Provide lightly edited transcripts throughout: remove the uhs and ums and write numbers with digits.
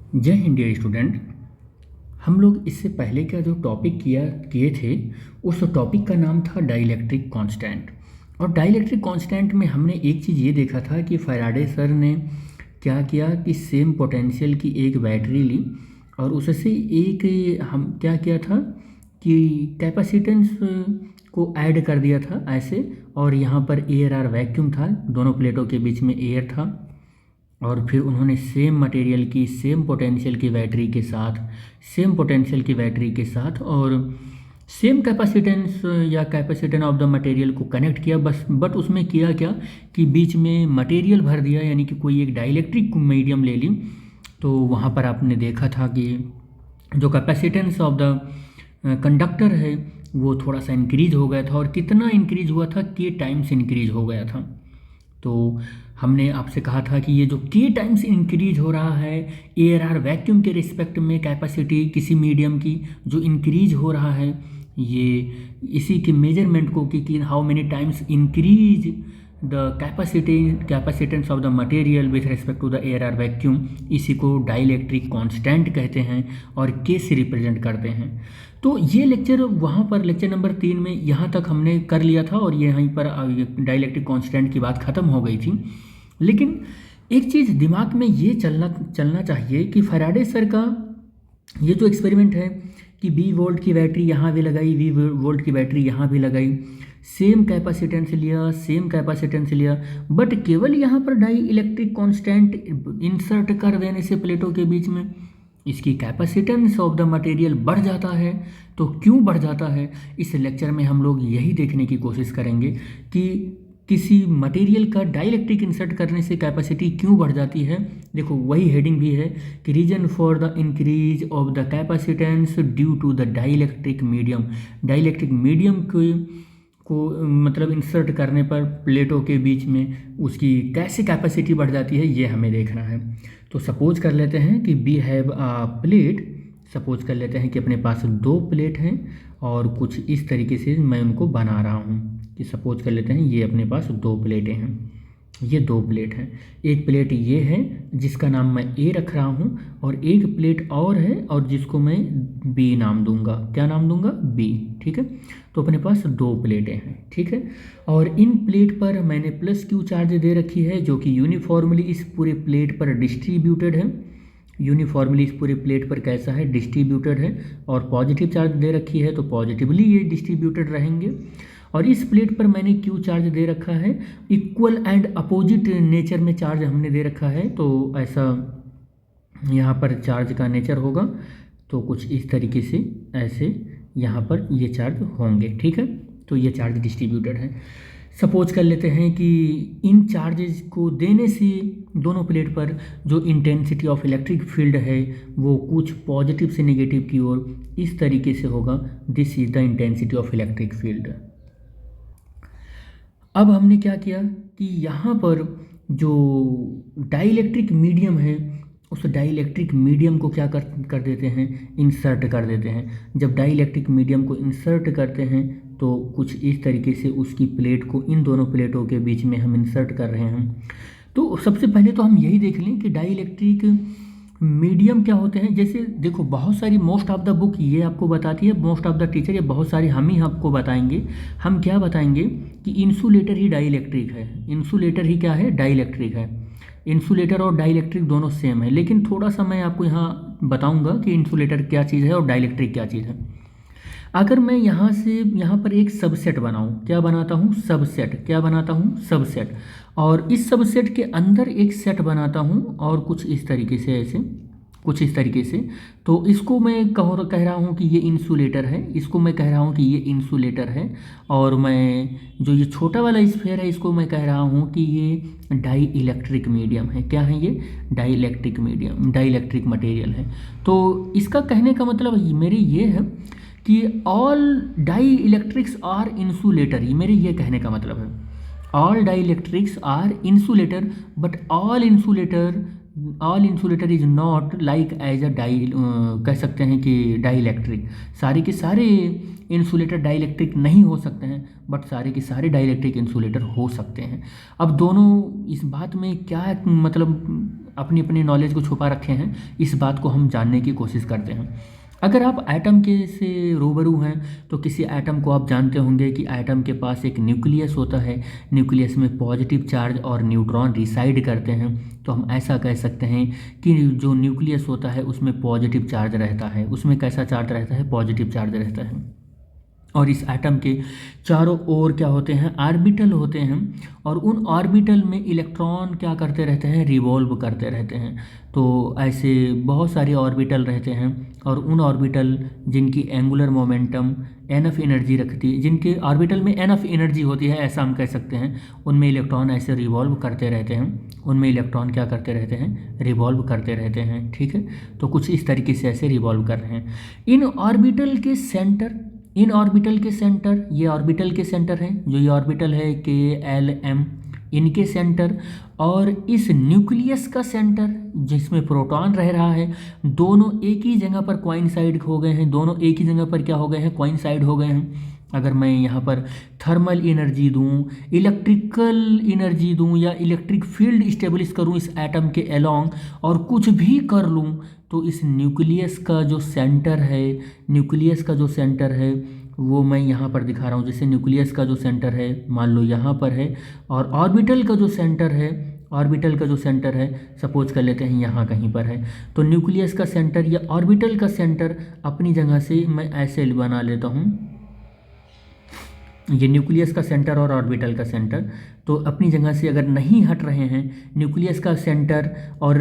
जय Hind dear student. हम लोग इससे पहले का जो टॉपिक किए थे उस टॉपिक का नाम था डाइलेक्ट्रिक कांस्टेंट। और डाइलेक्ट्रिक कांस्टेंट में हमने एक चीज़ ये देखा था कि फैराडे सर ने क्या किया कि सेम पोटेंशियल की एक बैटरी ली और उससे एक हम क्या किया था कि कैपेसिटेंस को ऐड कर दिया था ऐसे। और यहाँ पर एयर आर वैक्यूम था, दोनों प्लेटों के बीच में एयर था। और फिर उन्होंने सेम मटेरियल की सेम पोटेंशियल की बैटरी के साथ और सेम कैपेसिटेंस या कैपेसिटेंस ऑफ द मटेरियल को कनेक्ट किया बस। बट उसमें किया क्या कि बीच में मटेरियल भर दिया, यानी कि कोई एक डाइलेक्ट्रिक मीडियम ले ली। तो वहाँ पर आपने देखा था कि जो कैपेसिटेंस ऑफ द कंडक्टर है वो थोड़ा सा इंक्रीज हो गया था। और कितना इंक्रीज हुआ था, के टाइम्स इंक्रीज हो गया था। तो हमने आपसे कहा था कि ये जो के टाइम्स इंक्रीज हो रहा है एयर आर वैक्यूम के रिस्पेक्ट में कैपेसिटी किसी मीडियम की जो इंक्रीज हो रहा है, ये इसी के मेजरमेंट को कि how many times increase the capacitance of the material with respect to the air or vacuum, इसी को डाइलेक्ट्रिक कांस्टेंट कहते हैं और के से रिप्रेजेंट करते हैं। तो ये लेक्चर वहाँ पर लेक्चर नंबर 3 में यहाँ तक हमने कर लिया था और ये यहीं पर डाइलेक्ट्रिक कांस्टेंट की बात ख़त्म हो गई थी। लेकिन एक चीज़ दिमाग में ये चलना चाहिए कि फैराडे सर का ये जो एक्सपेरिमेंट है कि बी वोल्ट की बैटरी यहाँ भी लगाई, वी वोल्ट की बैटरी यहाँ भी लगाई, सेम कैपेसिटेंस लिया, बट केवल यहाँ पर डाई इलेक्ट्रिक कॉन्स्टेंट इंसर्ट कर देने से प्लेटों के बीच में इसकी कैपेसिटेंस ऑफ द मटेरियल बढ़ जाता है। तो क्यों बढ़ जाता है, इस लेक्चर में हम लोग यही देखने की कोशिश करेंगे कि किसी मटेरियल का डाइलेक्ट्रिक इंसर्ट करने से कैपेसिटी क्यों बढ़ जाती है। देखो वही हेडिंग भी है कि reason for the increase of the capacitance due to the dielectric medium. Dielectric medium को मतलब इंसर्ट करने पर प्लेटों के बीच में उसकी कैसे कैपेसिटी बढ़ जाती है ये हमें देखना है। तो सपोज कर लेते हैं कि we have a plate, suppose कर लेते हैं कि अपने पास 2 प्लेट हैं और कुछ इस तरीके से मैं उनको बना रहा हूँ कि सपोज कर लेते हैं ये अपने पास 2 प्लेटें हैं, ये 2 प्लेट हैं। एक प्लेट ये है जिसका नाम मैं ए रख रहा हूँ और एक प्लेट और है और जिसको मैं बी नाम दूंगा। क्या नाम दूंगा? बी। ठीक है, तो अपने पास 2 प्लेटें हैं। ठीक है, और इन प्लेट पर मैंने प्लस क्यू चार्ज दे रखी है जो कि यूनिफॉर्मली इस पूरे प्लेट पर डिस्ट्रीब्यूटेड है। यूनिफॉर्मली इस पूरे प्लेट पर कैसा है? डिस्ट्रीब्यूटेड है। और पॉजिटिव चार्ज दे रखी है तो पॉजिटिवली ये डिस्ट्रीब्यूटेड रहेंगे। और इस प्लेट पर मैंने क्यू चार्ज दे रखा है, इक्वल एंड अपोजिट नेचर में चार्ज हमने दे रखा है। तो ऐसा यहाँ पर चार्ज का नेचर होगा तो कुछ इस तरीके से ऐसे यहाँ पर ये चार्ज होंगे। ठीक है, तो ये चार्ज डिस्ट्रीब्यूटेड है। सपोज कर लेते हैं कि इन चार्जेस को देने से दोनों प्लेट पर जो इंटेंसिटी ऑफ इलेक्ट्रिक फील्ड है वो कुछ पॉजिटिव से नेगेटिव की ओर इस तरीके से होगा। This is the intensity of electric field. अब हमने क्या किया कि यहाँ पर जो डाइलेक्ट्रिक मीडियम है उस डाइलेक्ट्रिक मीडियम को क्या कर देते हैं? इंसर्ट कर देते हैं। जब डाइलेक्ट्रिक मीडियम को इंसर्ट करते हैं तो कुछ इस तरीके से उसकी प्लेट को इन दोनों प्लेटों के बीच में हम इंसर्ट कर रहे हैं। तो सबसे पहले तो हम यही देख लें कि डाइलेक्ट्रिक मीडियम क्या होते हैं। जैसे देखो बहुत सारी मोस्ट ऑफ द बुक ये आपको बताती है, मोस्ट ऑफ द टीचर ये बहुत सारी हम ही आपको बताएंगे। हम क्या बताएंगे कि इंसुलेटर ही डाइलेक्ट्रिक है। इंसुलेटर ही क्या है? डाइलेक्ट्रिक है। इंसुलेटर और डाइलेक्ट्रिक दोनों सेम है, लेकिन थोड़ा सा मैं आपको यहाँ बताऊँगा कि इंसुलेटर क्या चीज़ है और डाइलेक्ट्रिक क्या चीज़ है। अगर मैं यहाँ से यहाँ पर एक सबसेट बनाऊँ, क्या बनाता हूँ? सबसेट। क्या बनाता हूँ? सबसेट। और इस सबसेट के अंदर एक सेट बनाता हूँ और कुछ इस तरीके से, ऐसे कुछ इस तरीके से। तो इसको मैं कह रहा हूँ कि ये इंसुलेटर है, इसको मैं कह रहा हूँ कि ये इंसुलेटर है। और मैं जो ये छोटा वाला स्फीयर है इसको मैं कह रहा हूँ कि ये डाई इलेक्ट्रिक मीडियम है। क्या है ये? Dielectric medium, dielectric material है। तो इसका कहने का मतलब मेरे ये है कि all dielectrics are insulator. ये मेरे ये कहने का मतलब है all dielectrics are insulator but all insulator all insulator is not like as a die, कह सकते हैं कि डाई इलेक्ट्रिक। सारे के सारे इंसुलेटर डाई इलेक्ट्रिक नहीं हो सकते हैं, बट सारे के सारे डाई इलेक्ट्रिक इंसुलेटर हो सकते हैं। अब दोनों इस बात में क्या मतलब अपनी अपनी नॉलेज को छुपा रखे हैं, इस बात को हम जानने की कोशिश करते हैं। अगर आप एटम के से रूबरू हैं तो किसी एटम को आप जानते होंगे कि एटम के पास एक न्यूक्लियस होता है, न्यूक्लियस में पॉजिटिव चार्ज और न्यूट्रॉन रिसाइड करते हैं। तो हम ऐसा कह सकते हैं कि जो न्यूक्लियस होता है उसमें पॉजिटिव चार्ज रहता है। उसमें कैसा चार्ज रहता है? पॉजिटिव चार्ज रहता है। और इस एटम के चारों ओर क्या होते हैं? ऑर्बिटल होते हैं, और उन ऑर्बिटल में इलेक्ट्रॉन क्या करते रहते हैं? रिवॉल्व करते रहते हैं। तो ऐसे बहुत सारे ऑर्बिटल रहते हैं, और उन ऑर्बिटल जिनकी एंगुलर मोमेंटम एनफ एनर्जी रखती है, जिनके ऑर्बिटल में एनफ एनर्जी होती है, ऐसा हम कह सकते हैं, उनमें इलेक्ट्रॉन ऐसे रिवॉल्व करते रहते हैं। उनमें इलेक्ट्रॉन क्या करते रहते हैं? रिवॉल्व करते रहते हैं। ठीक है, तो कुछ इस तरीके से ऐसे रिवॉल्व कर रहे हैं। इन ऑर्बिटल के सेंटर, इन ऑर्बिटल के सेंटर, ये ऑर्बिटल के सेंटर हैं, जो ये ऑर्बिटल है KLM, इनके सेंटर और इस न्यूक्लियस का सेंटर जिसमें प्रोटॉन रह रहा है, दोनों एक ही जगह पर कोइंसाइड हो गए हैं। दोनों एक ही जगह पर क्या हो गए हैं? कोइंसाइड हो गए हैं। अगर मैं यहाँ पर थर्मल एनर्जी दूँ, इलेक्ट्रिकल एनर्जी दूँ, या इलेक्ट्रिक फील्ड इस्टेब्लिश करूँ इस एटम के अलोंग, और कुछ भी कर लूँ, तो इस न्यूक्लियस का जो सेंटर है, न्यूक्लियस का जो सेंटर है वो मैं यहाँ पर दिखा रहा हूँ। जैसे न्यूक्लियस का जो सेंटर है मान लो यहाँ पर है, और ऑर्बिटल का जो सेंटर है, ऑर्बिटल का जो सेंटर है सपोज कर लेते हैं यहाँ कहीं पर है। तो न्यूक्लियस का सेंटर या ऑर्बिटल का सेंटर अपनी जगह से मैं ऐसे बना लेता हूँ, ये न्यूक्लियस का सेंटर और ऑर्बिटल का सेंटर। तो अपनी जगह से अगर नहीं हट रहे हैं, न्यूक्लियस का सेंटर और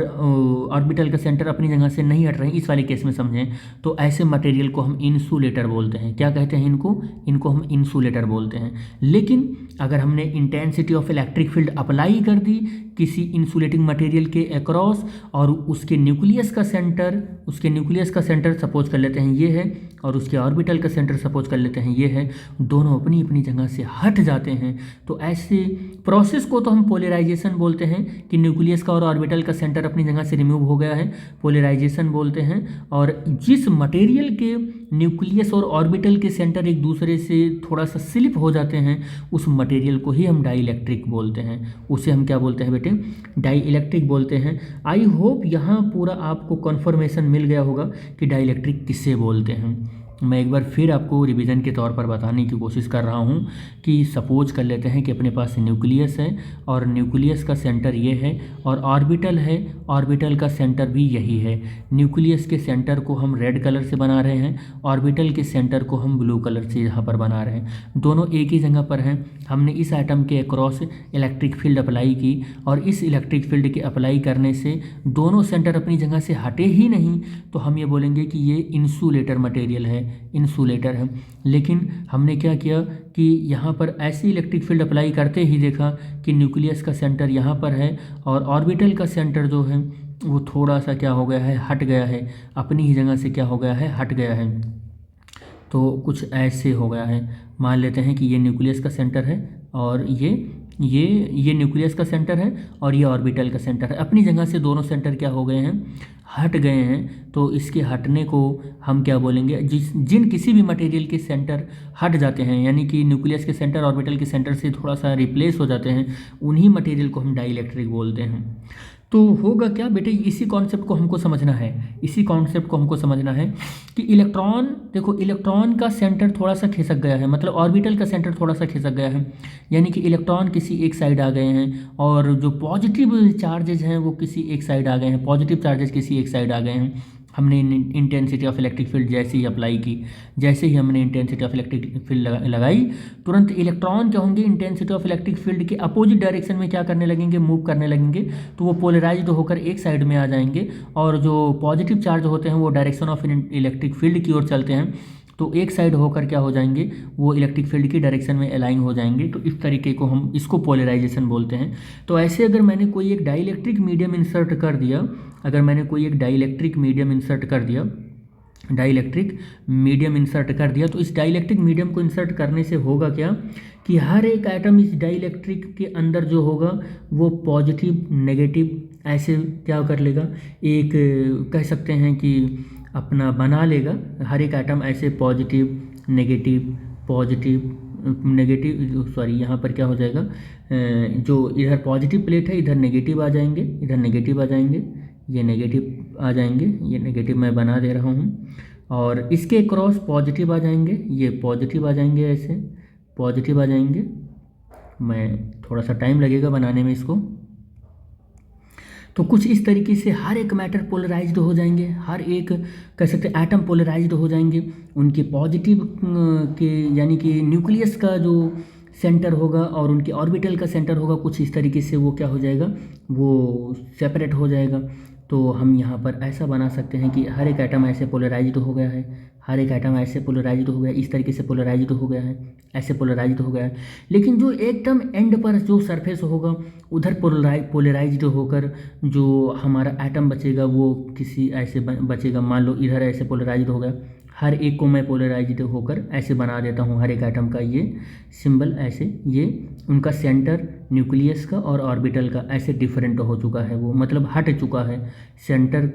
ऑर्बिटल का सेंटर अपनी जगह से नहीं हट रहे हैं, इस वाले केस में समझें, तो ऐसे मटेरियल को हम इंसुलेटर बोलते हैं। क्या कहते हैं इनको? इनको हम इंसुलेटर बोलते हैं। लेकिन अगर हमने intensity of electric field apply कर दी किसी इंसुलेटिंग मटेरियल के अक्रॉस, और उसके न्यूक्लियस का सेंटर, उसके न्यूक्लियस का सेंटर सपोज कर लेते हैं ये है, और उसके ऑर्बिटल का सेंटर सपोज कर लेते हैं ये है, दोनों अपनी अपनी जगह से हट जाते हैं। तो ऐसे प्रोसेस को तो हम पोलराइजेशन बोलते हैं, कि न्यूक्लियस का और ऑर्बिटल का सेंटर अपनी जगह से रिमूव हो गया है, पोलराइजेशन बोलते हैं। और जिस मटेरियल के न्यूक्लियस और ऑर्बिटल के सेंटर एक दूसरे से थोड़ा सा स्लिप हो जाते हैं, उस मटेरियल को ही हम डाई इलेक्ट्रिक बोलते हैं। उसे हम क्या बोलते हैं बेटे? डाई इलेक्ट्रिक बोलते हैं। आई होप यहाँ पूरा आपको कन्फर्मेशन मिल गया होगा कि डाई इलेक्ट्रिक किससे बोलते हैं। मैं एक बार फिर आपको रिवीजन के तौर पर बताने की कोशिश कर रहा हूँ कि सपोज कर लेते हैं कि अपने पास न्यूक्लियस है, और न्यूक्लियस का सेंटर ये है, और ऑर्बिटल है, ऑर्बिटल का सेंटर भी यही है। न्यूक्लियस के सेंटर को हम रेड कलर से बना रहे हैं, ऑर्बिटल के सेंटर को हम ब्लू कलर से यहाँ पर बना रहे हैं। दोनों एक ही जगह पर हैं। हमने इस एटम के अक्रॉस इलेक्ट्रिक फील्ड अप्लाई की, और इस इलेक्ट्रिक फील्ड के अप्लाई करने से दोनों सेंटर अपनी जगह से हटे ही नहीं, तो हम ये बोलेंगे कि ये इंसुलेटर मटेरियल है, इंसुलेटर है। लेकिन हमने क्या किया कि यहाँ पर ऐसी इलेक्ट्रिक फील्ड अप्लाई करते ही देखा कि न्यूक्लियस का सेंटर यहाँ पर है, और ऑर्बिटल का सेंटर जो है वो थोड़ा सा क्या हो गया है? हट गया है, अपनी ही जगह से क्या हो गया है? हट गया है। तो कुछ ऐसे हो गया है। मान लेते हैं कि ये न्यूक्लियस का सेंटर है, और ये न्यूक्लियस का सेंटर है, और ये ऑर्बिटल का सेंटर है। अपनी जगह से दोनों सेंटर क्या हो गए हैं? हट गए हैं। तो इसके हटने को हम क्या बोलेंगे? जिन किसी भी मटेरियल के सेंटर हट जाते हैं, यानी कि न्यूक्लियस के सेंटर ऑर्बिटल के सेंटर से थोड़ा सा रिप्लेस हो जाते हैं, उन्हीं मटेरियल को हम डाई इलेक्ट्रिक बोलते हैं। तो होगा क्या बेटे? इसी कॉन्सेप्ट को हमको समझना है, इसी कॉन्सेप्ट को हमको समझना है कि इलेक्ट्रॉन, देखो इलेक्ट्रॉन का सेंटर थोड़ा सा खिसक गया है, मतलब ऑर्बिटल का सेंटर थोड़ा सा खिसक गया है, यानी कि इलेक्ट्रॉन किसी एक साइड आ गए हैं, और जो पॉजिटिव चार्जेज हैं वो किसी एक साइड आ गए हैं, पॉजिटिव चार्जेज किसी एक साइड आ गए हैं। हमने इंटेंसिटी ऑफ इलेक्ट्रिक फील्ड जैसे ही अप्लाई की, जैसे ही हमने इंटेंसिटी ऑफ इलेक्ट्रिक फील्ड लगाई, तुरंत इलेक्ट्रॉन क्या होंगे? इंटेंसिटी ऑफ इलेक्ट्रिक फील्ड के अपोजिट डायरेक्शन में क्या करने लगेंगे? मूव करने लगेंगे। तो वो पोलराइज्ड होकर एक साइड में आ जाएंगे, और जो पॉजिटिव चार्ज होते हैं वो डायरेक्शन ऑफ इलेक्ट्रिक फील्ड की ओर चलते हैं, तो एक साइड होकर क्या हो जाएंगे? वो इलेक्ट्रिक फील्ड की डायरेक्शन में अलाइन हो जाएंगे। तो इस तरीके को हम इसको पोलराइजेशन बोलते हैं। तो ऐसे अगर मैंने कोई एक डाइलेक्ट्रिक मीडियम इंसर्ट कर दिया, अगर मैंने कोई एक डाइलेक्ट्रिक मीडियम इंसर्ट कर दिया, डाइलेक्ट्रिक मीडियम इंसर्ट कर दिया, तो इस डाइलेक्ट्रिक मीडियम को इंसर्ट करने से होगा क्या कि हर एक एटम इस डाइलेक्ट्रिक के अंदर जो होगा वो पॉजिटिव नेगेटिव ऐसे क्या कर लेगा, एक कह सकते हैं कि अपना बना लेगा हर एक एटम ऐसे positive negative positive negative, sorry यहाँ पर क्या हो जाएगा, जो इधर पॉजिटिव प्लेट है इधर नेगेटिव आ जाएंगे, इधर नेगेटिव आ जाएंगे, ये नेगेटिव आ जाएंगे, ये नेगेटिव मैं बना दे रहा हूँ, और इसके क्रॉस पॉजिटिव आ जाएंगे, ये पॉजिटिव आ जाएंगे, ऐसे पॉजिटिव आ जाएंगे। मैं थोड़ा सा टाइम लगेगा बनाने में इसको। तो कुछ इस तरीके से हर एक मैटर पोलराइज्ड हो जाएंगे, हर एक कह सकते हैं एटम पोलराइज्ड हो जाएंगे। उनके पॉजिटिव के यानी कि न्यूक्लियस का जो सेंटर होगा और उनके ऑर्बिटल का सेंटर होगा, कुछ इस तरीके से वो क्या हो जाएगा, वो सेपरेट हो जाएगा। तो हम यहाँ पर ऐसा बना सकते हैं कि हर एक एटम ऐसे पोलराइज्ड हो गया है, हर एक एटम ऐसे पोलराइज्ड हो गया, इस तरीके से पोलराइज्ड हो गया है, ऐसे पोलराइज्ड हो गया है। लेकिन जो एकदम एंड पर जो सरफेस होगा उधर पोलराइज्ड होकर जो हमारा एटम बचेगा वो किसी ऐसे बचेगा, मान लो इधर ऐसे पोलराइज्ड हो गया, हर एक को मैं पोलराइज्ड होकर ऐसे बना देता हूँ हर एक एटम का ये सिंबल, ऐसे ये उनका सेंटर न्यूक्लियस का और ऑर्बिटल का ऐसे डिफरेंट हो चुका है, वो मतलब हट चुका है, सेंटर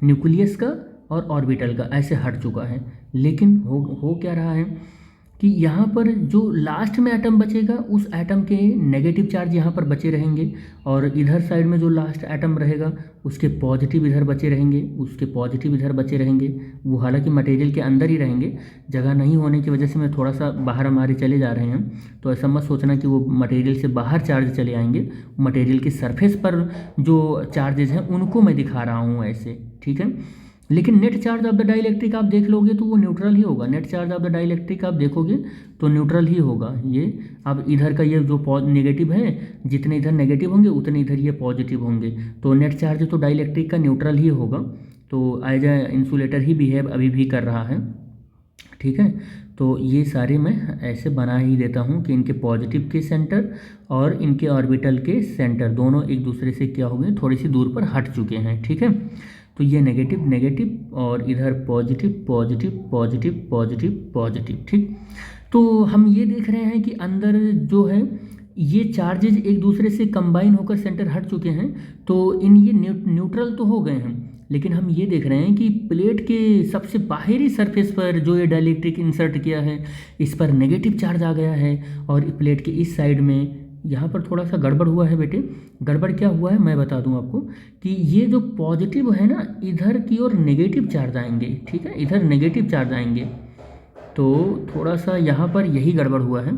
न्यूक्लियस का और ऑर्बिटल का ऐसे हट चुका है। लेकिन हो क्या रहा है कि यहाँ पर जो लास्ट में एटम बचेगा उस एटम के नेगेटिव चार्ज यहाँ पर बचे रहेंगे, और इधर साइड में जो लास्ट एटम रहेगा उसके पॉजिटिव इधर बचे रहेंगे, उसके पॉजिटिव इधर बचे रहेंगे। वो हालांकि मटेरियल के अंदर ही रहेंगे, जगह नहीं होने की वजह से मैं थोड़ा सा बाहर हमारे चले जा रहे हैं, तो ऐसा मत सोचना कि वो मटेरियल से बाहर चार्ज चले आएंगे। मटेरियल के सरफेस पर जो चार्जेज हैं उनको मैं दिखा रहा हूँ ऐसे, ठीक है। लेकिन net charge of the dielectric आप देख लोगे तो वो न्यूट्रल ही होगा। Net charge of the dielectric आप देखोगे तो न्यूट्रल ही होगा। ये अब इधर का ये जो नेगेटिव है, जितने इधर नेगेटिव होंगे उतने इधर ये पॉजिटिव होंगे, तो नेट चार्ज तो डाइलेक्ट्रिक का न्यूट्रल ही होगा। तो एज ए इंसुलेटर ही बिहेव अभी भी कर रहा है, ठीक है। तो ये सारे मैं ऐसे बना ही देता हूँ कि इनके पॉजिटिव के सेंटर और इनके ऑर्बिटल के सेंटर दोनों एक दूसरे से क्या हो गए, थोड़ी सी दूर पर हट चुके हैं, ठीक है। तो ये नेगेटिव नेगेटिव और इधर positive positive positive positive positive, ठीक। तो हम ये देख रहे हैं कि अंदर जो है ये चार्जेज एक दूसरे से कंबाइन होकर सेंटर हट चुके हैं, तो इन ये न्यूट्रल तो हो गए हैं। लेकिन हम ये देख रहे हैं कि प्लेट के सबसे बाहरी सरफेस पर जो ये डाइलेक्ट्रिक इंसर्ट किया है इस पर नेगेटिव चार्ज आ गया है, और प्लेट के इस साइड में यहाँ पर थोड़ा सा गड़बड़ हुआ है बेटे। गड़बड़ क्या हुआ है मैं बता दूं आपको कि ये जो पॉजिटिव है ना इधर की ओर नेगेटिव चार्ज आएंगे, ठीक है, इधर नेगेटिव चार्ज आएंगे। तो थोड़ा सा यहाँ पर यही गड़बड़ हुआ है।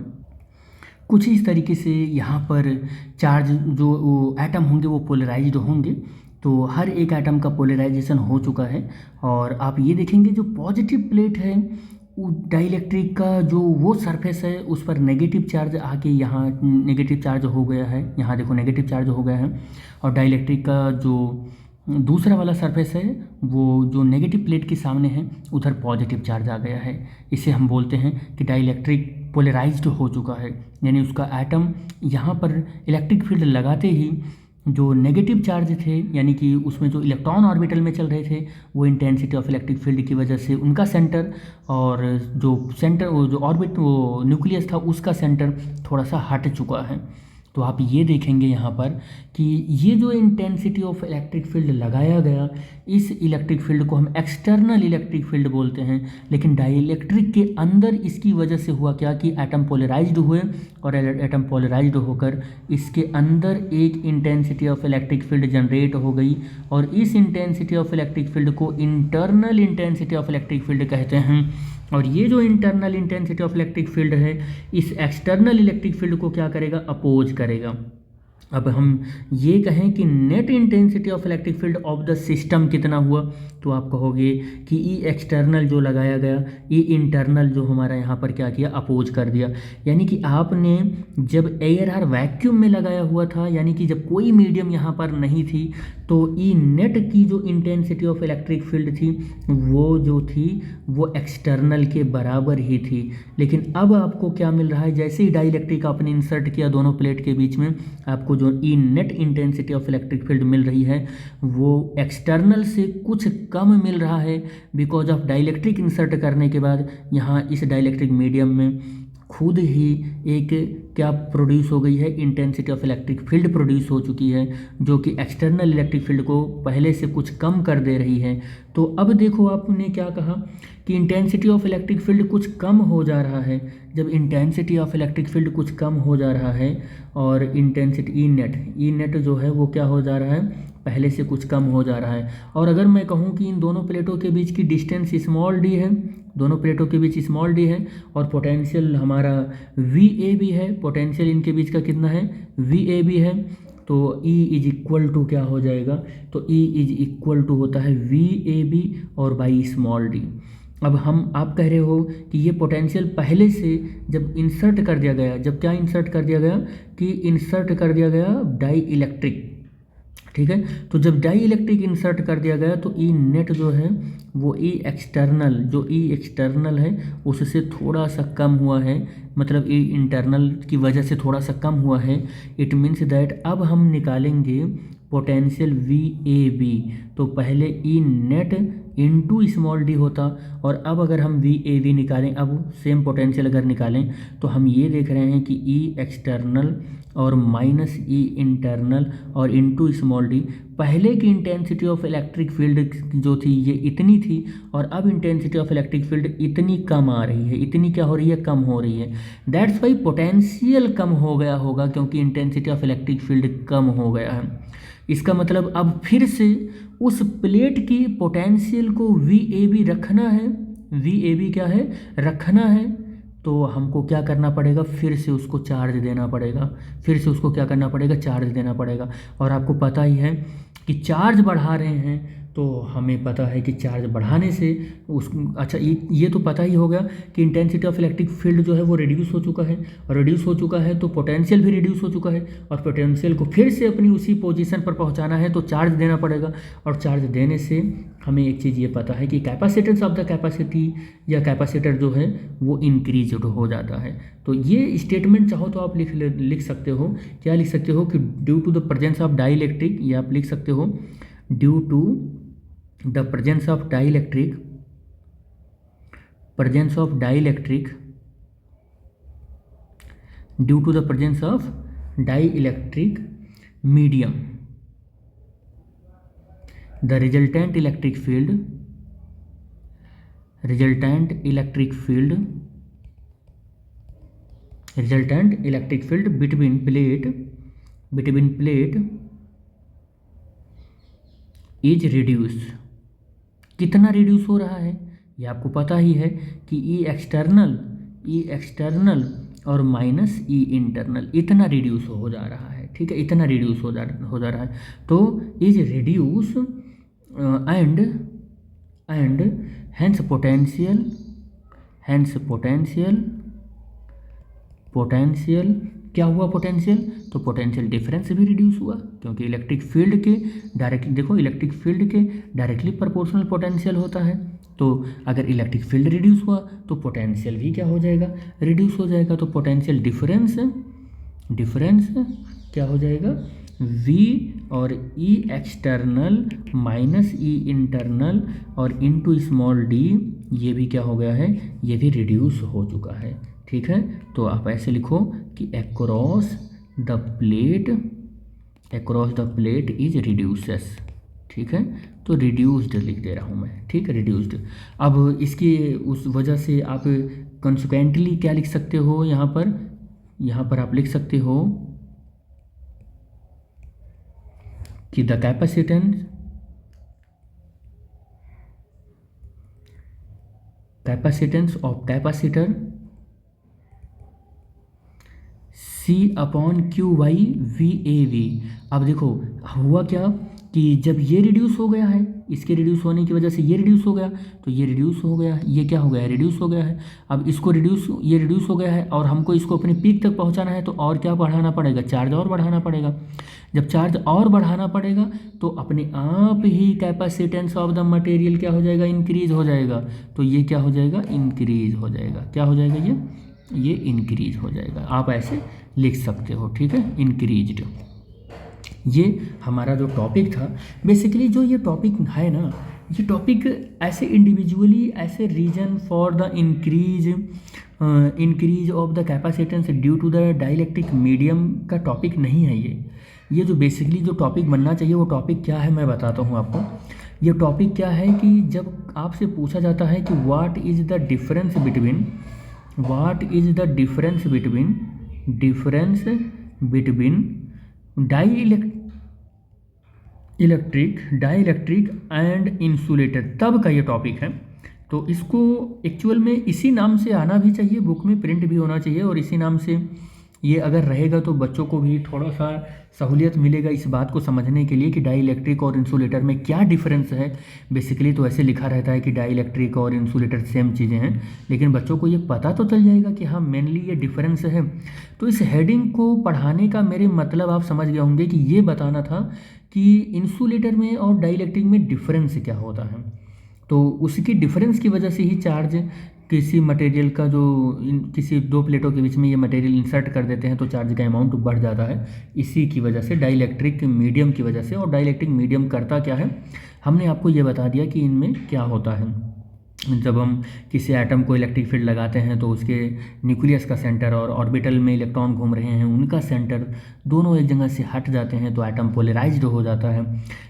कुछ इस तरीके से यहाँ पर चार्ज जो एटम होंगे वो पोलराइज्ड होंगे। तो हर एक एटम का पोलराइजेशन हो चुका है, और आप ये देखेंगे जो पॉजिटिव प्लेट है डाइलेक्ट्रिक का जो वो सरफेस है उस पर नेगेटिव चार्ज आके यहाँ नेगेटिव चार्ज हो गया है, यहाँ देखो नेगेटिव चार्ज हो गया है। और डाइलेक्ट्रिक का जो दूसरा वाला सरफेस है वो जो नेगेटिव प्लेट के सामने है उधर पॉजिटिव चार्ज आ गया है। इसे हम बोलते हैं कि डाइलेक्ट्रिक पोलराइज्ड हो चुका है, यानी उसका एटम यहाँ पर इलेक्ट्रिक फील्ड लगाते ही जो नेगेटिव चार्ज थे यानी कि उसमें जो इलेक्ट्रॉन ऑर्बिटल में चल रहे थे वो इंटेंसिटी ऑफ इलेक्ट्रिक फील्ड की वजह से उनका सेंटर और जो सेंटर वो जो ऑर्बिट वो न्यूक्लियस था उसका सेंटर थोड़ा सा हट चुका है। तो आप ये देखेंगे यहाँ पर कि ये जो इंटेंसिटी ऑफ इलेक्ट्रिक फील्ड लगाया गया इस इलेक्ट्रिक फील्ड को हम एक्सटर्नल इलेक्ट्रिक फील्ड बोलते हैं, लेकिन डाइलेक्ट्रिक के अंदर इसकी वजह से हुआ क्या कि एटम पोलराइज्ड हुए और एटम पोलराइज्ड होकर इसके अंदर एक intensity of electric field generate हो गई, और इस इंटेंसिटी ऑफ इलेक्ट्रिक फील्ड को internal intensity of electric field कहते हैं। और ये जो internal intensity of electric field है इस एक्सटर्नल इलेक्ट्रिक फील्ड को क्या करेगा, अपोज करेगा। अब हम ये कहें कि net intensity of electric field of the system कितना हुआ, तो आप कहोगे कि ई एक्सटर्नल जो लगाया गया ई इंटरनल जो हमारा यहाँ पर क्या किया, अपोज कर दिया। यानी कि आपने जब एयर आर वैक्यूम में लगाया हुआ था, यानी कि जब कोई मीडियम यहाँ पर नहीं थी, तो ई नेट की जो इंटेंसिटी ऑफ इलेक्ट्रिक फील्ड थी वो जो थी वो एक्सटर्नल के बराबर ही थी। लेकिन अब आपको क्या मिल रहा है, जैसे ही डाइलेक्ट्रिक आपने इंसर्ट किया दोनों प्लेट के बीच में, आपको जो E net intensity of electric field मिल रही है वो एक्सटर्नल से कुछ कम मिल रहा है, बिकॉज ऑफ डाइलेक्ट्रिक इंसर्ट करने के बाद यहाँ इस डाइलेक्ट्रिक मीडियम में खुद ही एक क्या प्रोड्यूस हो गई है, intensity of electric field produce हो चुकी है, जो कि एक्सटर्नल इलेक्ट्रिक फील्ड को पहले से कुछ कम कर दे रही है। तो अब देखो आपने क्या कहा कि इंटेंसिटी ऑफ इलेक्ट्रिक फील्ड कुछ कम हो जा रहा है। जब इंटेंसिटी ऑफ इलेक्ट्रिक फील्ड कुछ कम हो जा रहा है और इंटेंसिटी ई नेट जो है वो क्या हो जा रहा है, पहले से कुछ कम हो जा रहा है। और अगर मैं कहूँ कि इन दोनों प्लेटों के बीच की डिस्टेंस स्मॉल डी है, दोनों प्लेटों के बीच स्मॉल डी है, और पोटेंशियल हमारा वी ए बी है, पोटेंशियल इनके बीच का कितना है, वी ए बी है, तो E इज इक्वल टू क्या हो जाएगा, तो E इज इक्वल टू होता है वी ए बी और बाई स्मॉल डी। अब आप कह रहे हो कि ये पोटेंशियल पहले से जब इंसर्ट कर दिया गया, जब क्या इंसर्ट कर दिया गया कि इंसर्ट कर दिया गया डाई इलेक्ट्रिक, ठीक है। तो जब डाई इलेक्ट्रिक इंसर्ट कर दिया गया तो ई नेट जो है वो ई एक्सटर्नल, जो ई एक्सटर्नल है उससे थोड़ा सा कम हुआ है, मतलब ई इंटरनल की वजह से थोड़ा सा कम हुआ है। इट मीन्स दैट अब हम निकालेंगे पोटेंशियल वी ए बी, तो पहले E net into small D होता, और अब अगर हम वी ए बी निकालें, अब सेम पोटेंशियल अगर निकालें तो हम ये देख रहे हैं कि ई एक्सटर्नल और माइनस ई इंटरनल और इनटू स्मॉल डी। पहले की इंटेंसिटी ऑफ इलेक्ट्रिक फील्ड जो थी ये इतनी थी, और अब इंटेंसिटी ऑफ इलेक्ट्रिक फील्ड इतनी कम आ रही है, इतनी क्या हो रही है, कम हो रही है। दैट्स वाई पोटेंशियल कम हो गया होगा, क्योंकि इंटेंसिटी ऑफ इलेक्ट्रिक फील्ड कम हो गया है। इसका मतलब अब फिर से उस प्लेट की पोटेंशियल को वी ए बी रखना है, वी ए बी क्या है, रखना है, तो हमको क्या करना पड़ेगा, फिर से उसको चार्ज देना पड़ेगा, फिर से उसको क्या करना पड़ेगा, चार्ज देना पड़ेगा। और आपको पता ही है कि चार्ज बढ़ा रहे हैं, तो हमें पता है कि चार्ज बढ़ाने से उस अच्छा ये तो पता ही होगा कि इंटेंसिटी ऑफ इलेक्ट्रिक फील्ड जो है वो रिड्यूस हो चुका है, और रिड्यूस हो चुका है तो पोटेंशियल भी रिड्यूस हो चुका है, और पोटेंशियल को फिर से अपनी उसी पोजीशन पर पहुंचाना है तो चार्ज देना पड़ेगा। और चार्ज देने से हमें एक चीज़ ये पता है कि कैपेसिटेंस ऑफ द कैपेसिटी या कैपेसिटर जो है वो इंक्रीज हो जाता है। तो ये स्टेटमेंट चाहो तो आप लिख सकते हो, क्या लिख सकते हो कि due to the presence of dielectric, या आप लिख सकते हो due to the presence of dielectric due to the presence of dielectric medium, the resultant electric field between plate is reduced। कितना रिड्यूस हो रहा है ये आपको पता ही है कि ई एक्सटर्नल और माइनस ई इंटरनल इतना रिड्यूस हो जा रहा है, ठीक है, इतना रिड्यूस हो जा रहा है। तो is reduce and hence potential क्या हुआ, पोटेंशियल, तो पोटेंशियल डिफरेंस भी रिड्यूस हुआ, क्योंकि इलेक्ट्रिक फील्ड के डायरेक्टली प्रोपोर्शनल पोटेंशियल होता है। तो अगर इलेक्ट्रिक फील्ड रिड्यूस हुआ तो पोटेंशियल भी क्या हो जाएगा, रिड्यूस हो जाएगा। तो पोटेंशियल डिफरेंस क्या हो जाएगा, V और E external minus E internal और इनटू स्मॉल d, ये भी क्या हो गया है, ये भी रिड्यूस हो चुका है, ठीक है। तो आप ऐसे लिखो कि across the plate is reduces, ठीक है। तो रिड्यूस्ड लिख दे रहा हूँ मैं, ठीक है, रिड्यूस्ड। अब इसकी उस वजह से आप कंसिक्वेंटली क्या लिख सकते हो, यहाँ पर आप लिख सकते हो कि the capacitance of capacitor C/Q/VAV। अब देखो हुआ क्या कि जब ये रिड्यूस हो गया है, इसके रिड्यूस होने की वजह से ये रिड्यूस हो गया, तो ये रिड्यूस हो गया, ये क्या हो गया है, रिड्यूस हो गया है। अब इसको ये रिड्यूस हो गया है और हमको इसको अपने पीक तक पहुंचाना है, तो और क्या बढ़ाना पड़ेगा, चार्ज और बढ़ाना पड़ेगा। जब चार्ज और बढ़ाना पड़ेगा तो अपने आप ही कैपेसिटेंस ऑफ द मटेरियल क्या हो जाएगा, इंक्रीज हो जाएगा। तो ये क्या हो जाएगा, इंक्रीज हो जाएगा, क्या हो जाएगा, ये इंक्रीज हो जाएगा। आप ऐसे लिख सकते हो, ठीक है, इंक्रीज्ड। ये हमारा जो टॉपिक था, बेसिकली जो ये टॉपिक है ना, ये टॉपिक ऐसे इंडिविजुअली ऐसे reason for the increase increase of the capacitance due to the dielectric medium का टॉपिक नहीं है ये जो बेसिकली जो टॉपिक बनना चाहिए वो टॉपिक क्या है मैं बताता हूँ आपको। ये टॉपिक क्या है कि जब आपसे पूछा जाता है कि what is the difference between dielectric and insulator, तब का ये टॉपिक है। तो इसको एक्चुअल में इसी नाम से आना भी चाहिए, बुक में प्रिंट भी होना चाहिए, और इसी नाम से ये अगर रहेगा तो बच्चों को भी थोड़ा सा सहूलियत मिलेगा इस बात को समझने के लिए कि डाइलेक्ट्रिक और इंसुलेटर में क्या डिफरेंस है। बेसिकली तो ऐसे लिखा रहता है कि डाइलेक्ट्रिक और इंसुलेटर सेम चीज़ें हैं, लेकिन बच्चों को ये पता तो चल जाएगा कि हाँ मेनली ये डिफरेंस है। तो इस हेडिंग को पढ़ाने का मेरे मतलब आप समझ गए होंगे कि ये बताना था कि इंसुलेटर में और डाइलेक्ट्रिक में डिफरेंस क्या होता है। तो उसकी डिफरेंस की वजह से ही चार्ज किसी मटेरियल का जो किसी दो प्लेटों के बीच में ये मटेरियल इंसर्ट कर देते हैं तो चार्ज का अमाउंट बढ़ जाता है, इसी की वजह से डाइलेक्ट्रिक मीडियम की वजह से। और डाइलेक्ट्रिक मीडियम करता क्या है, हमने आपको ये बता दिया कि इनमें क्या होता है। जब हम किसी एटम को इलेक्ट्रिक फील्ड लगाते हैं तो उसके न्यूक्लियस का सेंटर और ऑर्बिटल में इलेक्ट्रॉन घूम रहे हैं उनका सेंटर दोनों एक जगह से हट जाते हैं तो एटम पोलराइज्ड हो जाता है।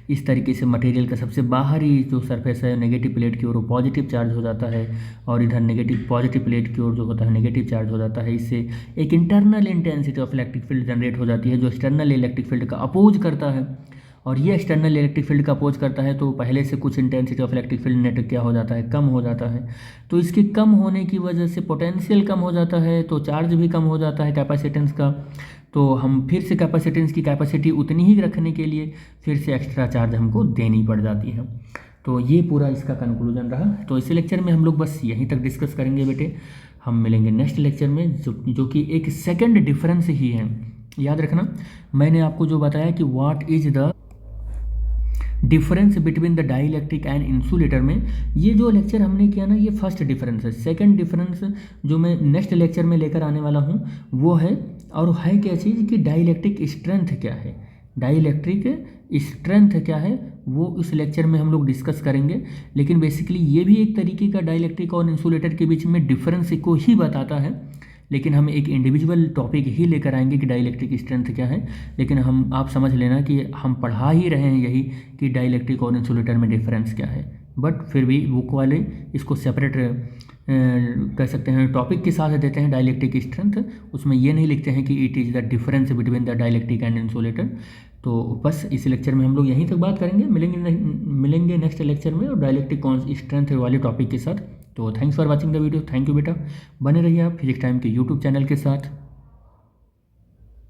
इस तरीके से मटेरियल का सबसे बाहरी जो सरफेस है नेगेटिव प्लेट की ओर वो पॉजिटिव चार्ज हो जाता है, और इधर नेगेटिव पॉजिटिव प्लेट की ओर जो होता है नेगेटिव चार्ज हो जाता है। इससे एक internal intensity of electric field generate हो जाती है जो एक्सटर्नल इलेक्ट्रिक फील्ड का अपोज करता है, और ये एक्सटर्नल इलेक्ट्रिक फील्ड का अपोज करता है तो पहले से कुछ intensity of electric field net क्या हो जाता है, कम हो जाता है। तो इसके कम होने की वजह से पोटेंशियल कम हो जाता है तो चार्ज भी कम हो जाता है कैपेसिटेंस का। तो हम फिर से कैपेसिटेंस की कैपेसिटी उतनी ही रखने के लिए फिर से एक्स्ट्रा चार्ज हमको देनी पड़ जाती है। तो ये पूरा इसका कंक्लूजन रहा। तो इस लेक्चर में हम लोग बस यहीं तक डिस्कस करेंगे बेटे। हम मिलेंगे नेक्स्ट लेक्चर में जो कि एक सेकंड डिफरेंस ही है। याद रखना मैंने आपको जो बताया कि what is the difference between the dielectric and insulator में, ये जो लेक्चर हमने किया ना ये फर्स्ट डिफरेंस है। सेकंड डिफरेंस जो मैं नेक्स्ट लेक्चर में लेकर आने वाला हूँ वो है, और है क्या चीज़ कि डाइलेक्ट्रिक स्ट्रेंथ क्या है, डाइलेक्ट्रिक स्ट्रेंथ क्या है वो इस लेक्चर में हम लोग डिस्कस करेंगे। लेकिन बेसिकली ये भी एक तरीके का डाइलेक्ट्रिक और इंसुलेटर के बीच में डिफरेंस को ही बताता है, लेकिन हम एक इंडिविजुअल टॉपिक ही लेकर आएंगे कि डाइलेक्ट्रिक स्ट्रेंथ क्या है। लेकिन हम आप समझ लेना कि हम पढ़ा ही रहे हैं यही कि डाइलेक्ट्रिक और इंसुलेटर में डिफरेंस क्या है, बट फिर भी बुक वाले इसको सेपरेट कह सकते हैं टॉपिक के साथ देते हैं डाइलेक्ट्रिक स्ट्रेंथ। उसमें ये नहीं लिखते हैं कि it is the difference between the dielectric and insulator. तो बस इस लेक्चर में हम लोग यहीं तक बात करेंगे, मिलेंगे नेक्स्ट लेक्चर में और डाइलेक्ट्रिक स्ट्रेंथ वाले टॉपिक के साथ। तो thanks for watching the video. Thank you बेटा, बने रहिए आप फिजिक्स टाइम के यूट्यूब चैनल के साथ।